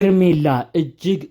ሄርሜላ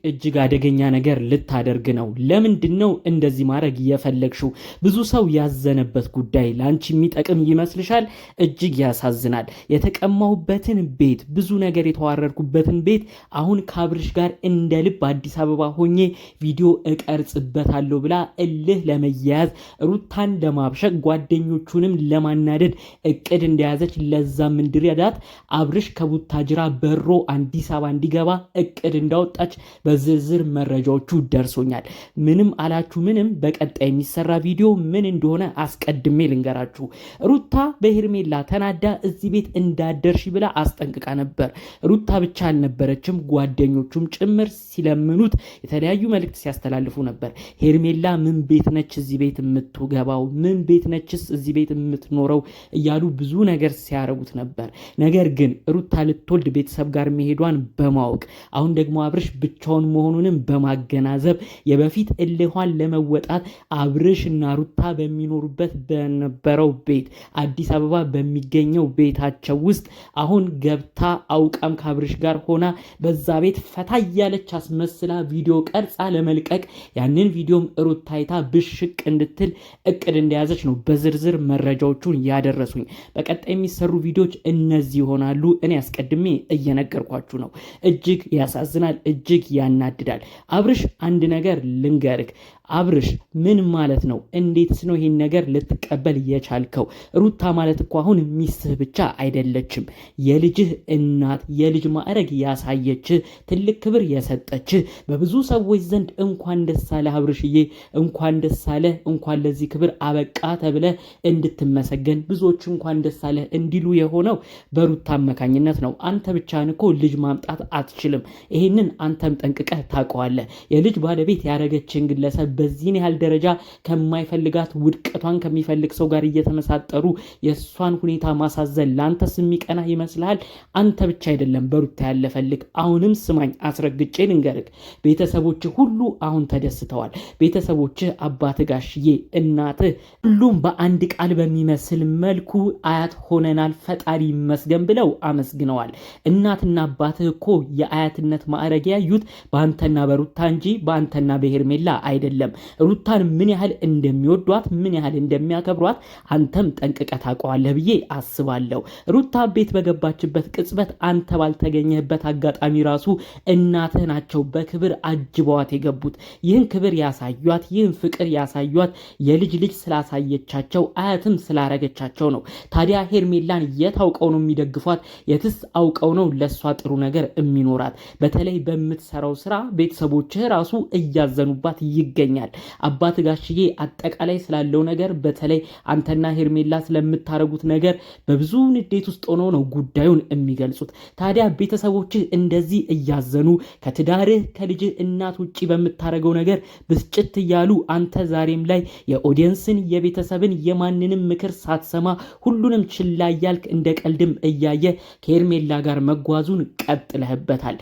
እጅግ አደገኛ ነገር ልታደርግ ነው። ለምንድነው እንደዚህ ማድረግ የፈለግሽው? ብዙ ሰው ያዘነበት ጉዳይ ላንቺ የሚጠቅም ይመስልሻል? እጅግ ያሳዝናል። የተቀማሁበትን ቤት፣ ብዙ ነገር የተዋረድኩበትን ቤት አሁን ከአብርሽ ጋር እንደ ልብ አዲስ አበባ ሆኜ ቪዲዮ እቀርጽበታለሁ ብላ እልህ ለመያያዝ ሩታን ለማብሸቅ ጓደኞቹንም ለማናደድ እቅድ እንደያዘች ለዛም እንዲረዳት አብርሽ ከቡታጅራ በሮ አዲስ አበባ እንዲገባ እቅድ እንዳወጣች በዝርዝር መረጃዎቹ ደርሶኛል። ምንም አላችሁ ምንም በቀጣይ የሚሰራ ቪዲዮ ምን እንደሆነ አስቀድሜ ልንገራችሁ። ሩታ በሄርሜላ ተናዳ እዚህ ቤት እንዳደርሽ ብላ አስጠንቅቃ ነበር። ሩታ ብቻ አልነበረችም፣ ጓደኞቹም ጭምር ሲለምኑት የተለያዩ መልእክት ሲያስተላልፉ ነበር። ሄርሜላ ምን ቤት ነች እዚህ ቤት የምትገባው? ምን ቤት ነችስ እዚህ ቤት የምትኖረው? እያሉ ብዙ ነገር ሲያረጉት ነበር። ነገር ግን ሩታ ልትወልድ ቤተሰብ ጋር መሄዷን በማወቅ አሁን ደግሞ አብርሽ ብቻውን መሆኑንም በማገናዘብ የበፊት እልኋን ለመወጣት አብርሽ እና ሩታ በሚኖሩበት በነበረው ቤት አዲስ አበባ በሚገኘው ቤታቸው ውስጥ አሁን ገብታ አውቃም ከአብርሽ ጋር ሆና በዛ ቤት ፈታ ያለች አስመስላ ቪዲዮ ቀርጻ ለመልቀቅ ያንን ቪዲዮም ሩታ አይታ ብሽቅ እንድትል እቅድ እንደያዘች ነው በዝርዝር መረጃዎቹን ያደረሱኝ። በቀጣይ የሚሰሩ ቪዲዮዎች እነዚህ ይሆናሉ። እኔ አስቀድሜ እየነገርኳችሁ ነው። እጅግ ያሳዝናል፣ እጅግ ያናድዳል። አብርሽ አንድ ነገር ልንገርክ። አብርሽ ምን ማለት ነው? እንዴትስ ነው ይሄን ነገር ልትቀበል የቻልከው? ሩታ ማለት እኮ አሁን ሚስትህ ብቻ አይደለችም፣ የልጅህ እናት፣ የልጅ ማዕረግ ያሳየችህ፣ ትልቅ ክብር የሰጠችህ፣ በብዙ ሰዎች ዘንድ እንኳን ደስ አለህ አብርሽዬ፣ እንኳን ደስ አለህ፣ እንኳን ለዚህ ክብር አበቃ ተብለ እንድትመሰገን ብዙዎች እንኳን ደስ አለህ እንዲሉ የሆነው በሩታ አማካኝነት ነው። አንተ ብቻህን እኮ ልጅ ማምጣት አትችልም። ይሄንን አንተም ጠንቅቀህ ታውቀዋለህ። የልጅ ባለቤት ያረገችን ግለሰብ በዚህን ያህል ደረጃ ከማይፈልጋት ውድቀቷን ከሚፈልግ ሰው ጋር እየተመሳጠሩ የእሷን ሁኔታ ማሳዘን ለአንተስ የሚቀና ይመስልሃል? አንተ ብቻ አይደለም በሩታ ያለፈልግ። አሁንም ስማኝ አስረግጬ ልንገርህ፣ ቤተሰቦችህ ሁሉ አሁን ተደስተዋል። ቤተሰቦችህ አባትህ ጋሽዬ፣ እናትህ፣ ሁሉም በአንድ ቃል በሚመስል መልኩ አያት ሆነናል ፈጣሪ ይመስገን ብለው አመስግነዋል። እናትና አባትህ እኮ የአያትነት ማዕረግ ያዩት በአንተና በሩታ እንጂ በአንተና በሄርሜላ አይደለም። ሩታን ምን ያህል እንደሚወዷት ምን ያህል እንደሚያከብሯት አንተም ጠንቅቀህ ታውቀዋለህ ብዬ አስባለሁ። ሩታ ቤት በገባችበት ቅጽበት አንተ ባልተገኘህበት አጋጣሚ ራሱ እናትህ ናቸው በክብር አጅበዋት የገቡት። ይህን ክብር ያሳዩት፣ ይህን ፍቅር ያሳዩት የልጅ ልጅ ስላሳየቻቸው አያትም ስላረገቻቸው ነው። ታዲያ ሄርሜላን የት አውቀው ነው የሚደግፏት? የትስ አውቀው ነው ለሷ ጥሩ ነገር የሚኖራት? በተለይ በምትሰራው ስራ ቤተሰቦችህ ራሱ እያዘኑባት ይገኛል። አባት ጋሽዬ አጠቃላይ ስላለው ነገር በተለይ አንተና ሄርሜላ ስለምታረጉት ነገር በብዙ ንዴት ውስጥ ሆኖ ነው ጉዳዩን የሚገልጹት። ታዲያ ቤተሰቦችህ እንደዚህ እያዘኑ ከትዳርህ ከልጅህ እናት ውጪ በምታረገው ነገር ብስጭት እያሉ አንተ ዛሬም ላይ የኦዲየንስን የቤተሰብን የማንንም ምክር ሳትሰማ ሁሉንም ችላ እያልክ እንደ ቀልድም እያየ ከሄርሜላ ጋር መጓዙን ቀጥለህበታል።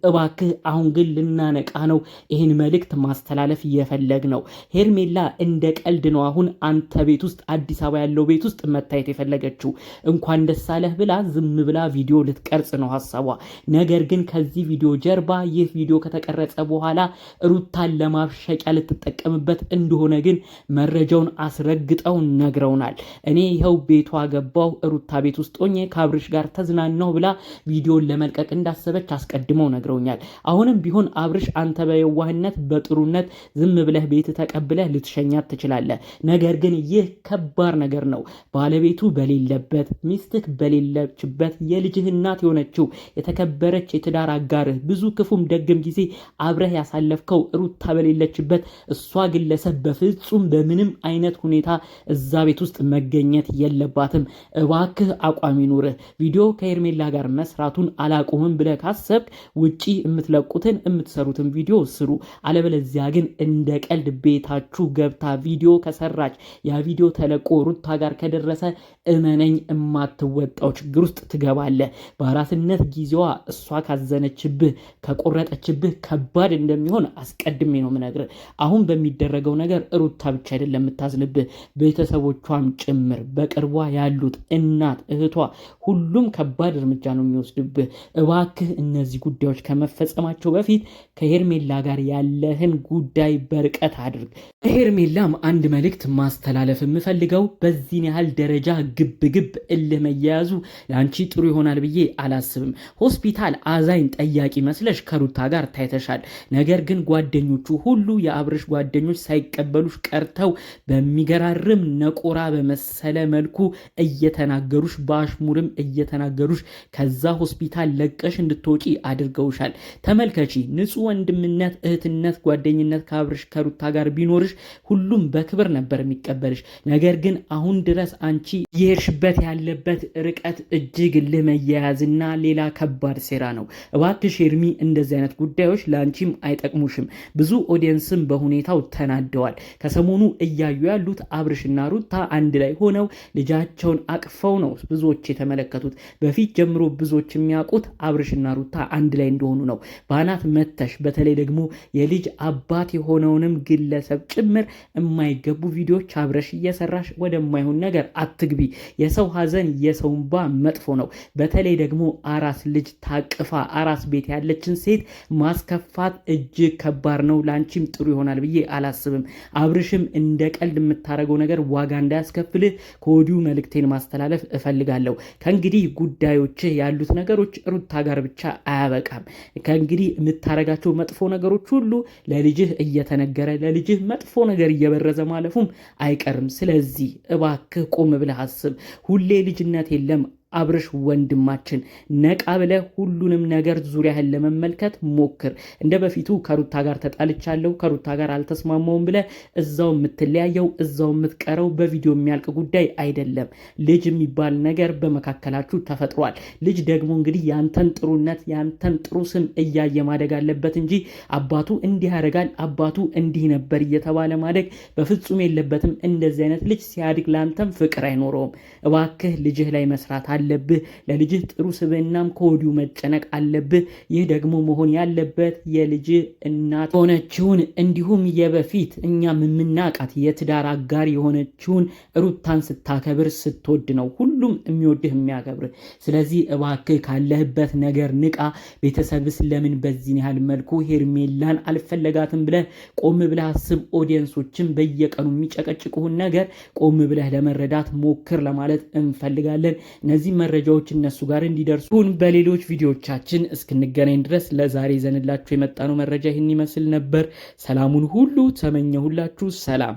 እባክህ አሁን ግን ልናነቃ ነው ይህን መልእክት ማስተላለፍ የፈለግ ነው። ሄርሜላ እንደ ቀልድ ነው አሁን አንተ ቤት ውስጥ አዲስ አበባ ያለው ቤት ውስጥ መታየት የፈለገችው። እንኳን ደስ አለህ ብላ ዝም ብላ ቪዲዮ ልትቀርጽ ነው ሐሳቧ። ነገር ግን ከዚህ ቪዲዮ ጀርባ ይህ ቪዲዮ ከተቀረጸ በኋላ ሩታን ለማብሸቂያ ልትጠቀምበት እንደሆነ ግን መረጃውን አስረግጠው ነግረውናል። እኔ ይኸው ቤቷ ገባው ሩታ ቤት ውስጥ ሆኜ ከአብርሽ ጋር ተዝናናው ብላ ቪዲዮን ለመልቀቅ እንዳሰበች አስቀድመው ነግረውኛል። አሁንም ቢሆን አብርሽ አንተ በየዋህነት በጥሩነት ዝም ብለህ ቤት ተቀብለህ ልትሸኛት ትችላለህ። ነገር ግን ይህ ከባድ ነገር ነው። ባለቤቱ በሌለበት ሚስትህ በሌለችበት የልጅህ እናት የሆነችው የተከበረች የትዳር አጋርህ ብዙ ክፉም ደግም ጊዜ አብረህ ያሳለፍከው ሩታ በሌለችበት እሷ ግለሰብ በፍጹም በምንም አይነት ሁኔታ እዛ ቤት ውስጥ መገኘት የለባትም። እባክህ አቋም ይኑርህ። ቪዲዮ ከሄርሜላ ጋር መስራቱን አላቁምም ብለህ ካሰብክ ውጪ የምትለቁትን የምትሰሩትን ቪዲዮ ስሩ። አለበለዚያ ግን እንደ ቀልድ ቤታችሁ ገብታ ቪዲዮ ከሰራች ያ ቪዲዮ ተለቆ ሩታ ጋር ከደረሰ እመነኝ የማትወጣው ችግር ውስጥ ትገባለህ። በአራስነት ጊዜዋ እሷ ካዘነችብህ ከቆረጠችብህ ከባድ እንደሚሆን አስቀድሜ ነው የምነግርህ። አሁን በሚደረገው ነገር ሩታ ብቻ አይደለም የምታዝንብህ፣ ቤተሰቦቿም ጭምር በቅርቧ ያሉት እናት፣ እህቷ ሁሉም ከባድ እርምጃ ነው የሚወስድብህ። እባክህ እነዚህ ጉዳዮች ከመፈጸማቸው በፊት ከሄርሜላ ጋር ያለህን ጉዳይ በርቀት አድርግ። ሄርሜላም አንድ መልእክት ማስተላለፍ የምፈልገው በዚህን ያህል ደረጃ ግብ ግብ እልህ መያያዙ ለአንቺ ጥሩ ይሆናል ብዬ አላስብም። ሆስፒታል አዛኝ ጠያቂ መስለሽ ከሩታ ጋር ታይተሻል። ነገር ግን ጓደኞቹ ሁሉ የአብርሽ ጓደኞች ሳይቀበሉሽ ቀርተው በሚገራርም ነቆራ በመሰለ መልኩ እየተናገሩሽ፣ በአሽሙርም እየተናገሩሽ ከዛ ሆስፒታል ለቀሽ እንድትወጪ አድርገውሻል። ተመልከቺ፣ ንጹህ ወንድምነት፣ እህትነት፣ ጓደኝነት ከአብርሽ ከሩታ ጋር ቢኖርሽ ሁሉም በክብር ነበር የሚቀበልሽ። ነገር ግን አሁን ድረስ አንቺ የሄድሽበት ያለበት ርቀት እጅግ ለመያያዝና ሌላ ከባድ ሴራ ነው። እባክሽ ሄርሚ እንደዚህ አይነት ጉዳዮች ለአንቺም አይጠቅሙሽም። ብዙ ኦዲየንስም በሁኔታው ተናደዋል። ከሰሞኑ እያዩ ያሉት አብርሽና ሩታ አንድ ላይ ሆነው ልጃቸውን አቅፈው ነው ብዙዎች የተመለከቱት። በፊት ጀምሮ ብዙዎች የሚያውቁት አብርሽና ሩታ አንድ ላይ እንደሆኑ ነው። በአናት መተሽ በተለይ ደግሞ የልጅ አባት የሆነውንም ግለሰብ ጭምር የማይገቡ ቪዲዮዎች አብረሽ እየሰራሽ ወደማይሆን ነገር አትግቢ። የሰው ሀዘን የሰው እንባ መጥፎ ነው። በተለይ ደግሞ አራስ ልጅ ታቅፋ አራስ ቤት ያለችን ሴት ማስከፋት እጅግ ከባድ ነው። ላንቺም ጥሩ ይሆናል ብዬ አላስብም። አብርሽም እንደ ቀልድ የምታደርገው ነገር ዋጋ እንዳያስከፍልህ ከወዲሁ መልእክቴን ማስተላለፍ እፈልጋለሁ። ከእንግዲህ ጉዳዮች ያሉት ነገሮች ሩታ ጋር ብቻ አያበቃም። ከእንግዲህ የምታረጋቸው መጥፎ ነገሮች ሁሉ ለልጅህ እየተነገረ ለልጅህ መጥፎ ነገር እየበረዘ ማለፉም አይቀርም። ስለዚህ እባክህ ቆም ብለህ አስብ። ሁሌ ልጅነት የለም። አብርሽ ወንድማችን ነቃ ብለህ ሁሉንም ነገር ዙሪያህን ለመመልከት ሞክር። እንደ በፊቱ ከሩታ ጋር ተጣልቻለሁ ከሩታ ጋር አልተስማማውም ብለህ እዛው የምትለያየው እዛው የምትቀረው በቪዲዮ የሚያልቅ ጉዳይ አይደለም። ልጅ የሚባል ነገር በመካከላችሁ ተፈጥሯል። ልጅ ደግሞ እንግዲህ ያንተን ጥሩነት ያንተን ጥሩ ስም እያየ ማደግ አለበት እንጂ አባቱ እንዲህ ያደርጋል አባቱ እንዲህ ነበር እየተባለ ማደግ በፍጹም የለበትም። እንደዚህ አይነት ልጅ ሲያድግ ላንተም ፍቅር አይኖረውም። እባክህ ልጅህ ላይ መስራት አለብህ። ለልጅህ ጥሩ ስብዕናም ከወዲሁ መጨነቅ አለብህ። ይህ ደግሞ መሆን ያለበት የልጅህ እናት የሆነችውን እንዲሁም የበፊት እኛም የምናቃት የትዳር አጋር የሆነችውን ሩታን ስታከብር ስትወድ ነው ሁሉም የሚወድህ የሚያከብር። ስለዚህ እባክህ ካለህበት ነገር ንቃ። ቤተሰብስ ለምን በዚህን ያህል መልኩ ሄርሜላን አልፈለጋትም ብለህ ቆም ብለህ አስብ። ኦዲየንሶችን በየቀኑ የሚጨቀጭቁህን ነገር ቆም ብለህ ለመረዳት ሞክር ለማለት እንፈልጋለን። እነዚህ መረጃዎች እነሱ ጋር እንዲደርሱን በሌሎች ቪዲዮቻችን እስክንገናኝ ድረስ ለዛሬ ይዘንላችሁ የመጣነው መረጃ ይህን ይመስል ነበር። ሰላሙን ሁሉ ተመኘሁላችሁ። ሰላም